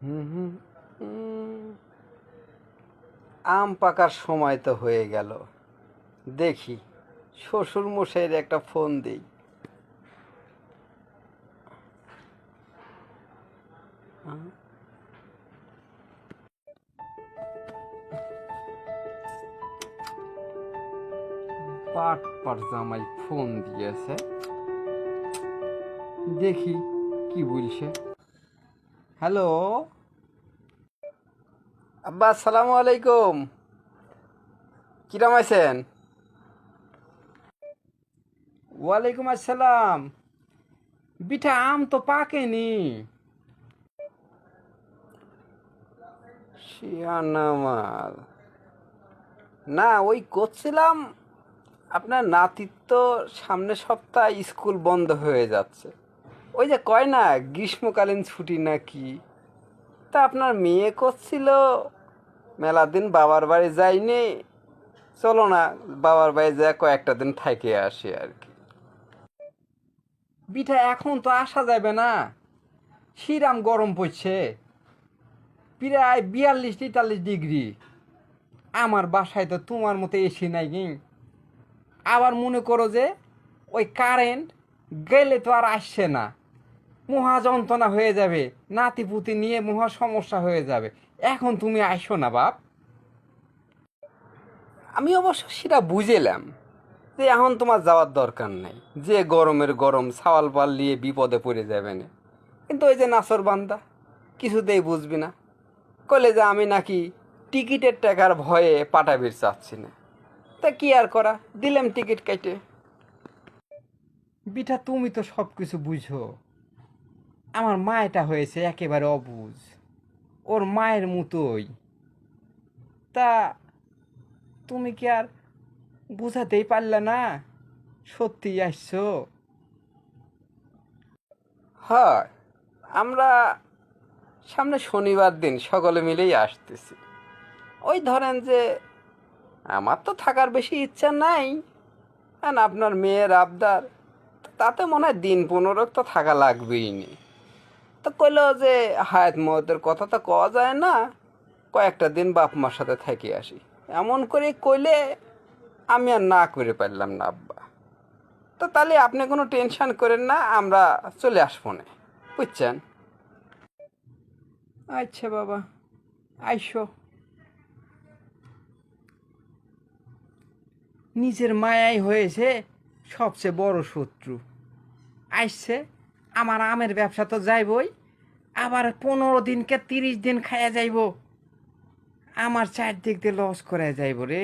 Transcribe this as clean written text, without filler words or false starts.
হুম হুম উম, আম পাকার সময় তো হয়ে গেল। দেখি শ্বশুর মশাইয়ের একটা ফোন দিই। পাট পাট জামাই ফোন দিয়েছে, দেখি কি বলছে। হ্যালো আব্বা, আসসালামু আলাইকুম। কিরম আছেন? ওয়ালাইকুম আসসালাম। বিঠা আম তো পাকেনি। শিয়ানা মাল। না, ওই করছিলাম। আপনার নাতির তো সামনের সপ্তাহ স্কুল বন্ধ হয়ে যাচ্ছে। ওই যে কয় না গ্রীষ্মকালীন ছুটি নাকি, তা আপনার মেয়ে করছিল মেলা দিন বাবার বাড়ি যাইনি, চলো না বাবার বাড়ি যা কয়েকটা দিন থেকে আসি আর কি। বিঠা এখন তো আসা যাবে না, শিরাম গরম পড়ছে, প্রায় 42-43 ডিগ্রি। আমার বাসায় তো তোমার মতো এসি নাই কি। আবার মনে করো যে ওই কারেন্ট গেলে তো আর আসছে না, মহা যন্ত্রণা হয়ে যাবে, নাতিপুতি নিয়ে মহা সমস্যা হয়ে যাবে। এখন তুমি আইসো না বাপ। আমি অবশ্য সেটা বুঝেলাম যে এখন তোমার যাওয়ার দরকার নাই, যে গরমের গরম সাওয়াল পাল নিয়ে বিপদে পড়ে যাবে না। কিন্তু ওই যে নাসর বান্দা কিছুতেই বুঝবি না, কলে যে আমি নাকি টিকিটের টাকার ভয়ে পাটাবির চাচ্ছি না। তা কি আর করা, দিলাম টিকিট কেটে। বিঠা তুমি তো সব কিছু বুঝো, আমার মায়েটা হয়েছে একেবারে অবুঝ, ওর মায়ের মতোই। তা তুমি কি আর বুঝাতেই পারলে না সত্যি আসছো? হয়, আমরা সামনে শনিবার দিন সকলে মিলেই আসতেছি। ওই ধরেন যে আমার তো থাকার বেশি ইচ্ছা নাই, আর আপনার মেয়ের আবদার, তাতে মনে হয় দিন 15 তো থাকা লাগবেই নি। তো কইলো যে হায়াত মহতের কথা তো কওয়া যায় না, কয়েকটা দিন বাপ মার সাথে থেকে আসি। এমন করে কইলে আমি আর না করে পারলাম না আব্বা। তো তাহলে আপনি কোনো টেনশন করেন না, আমরা চলে আসবো না, বুঝছেন? আচ্ছা বাবা, আইসো। নিজের মায়াই হয়েছে সবচেয়ে বড় শত্রু। আসছে, আমার আমের ব্যবসা তো যাইবই, আবার 15 দিনকে 30 দিন খাইয়া যাইব, আমার চারদিক দিয়ে লস করে যাইব রে।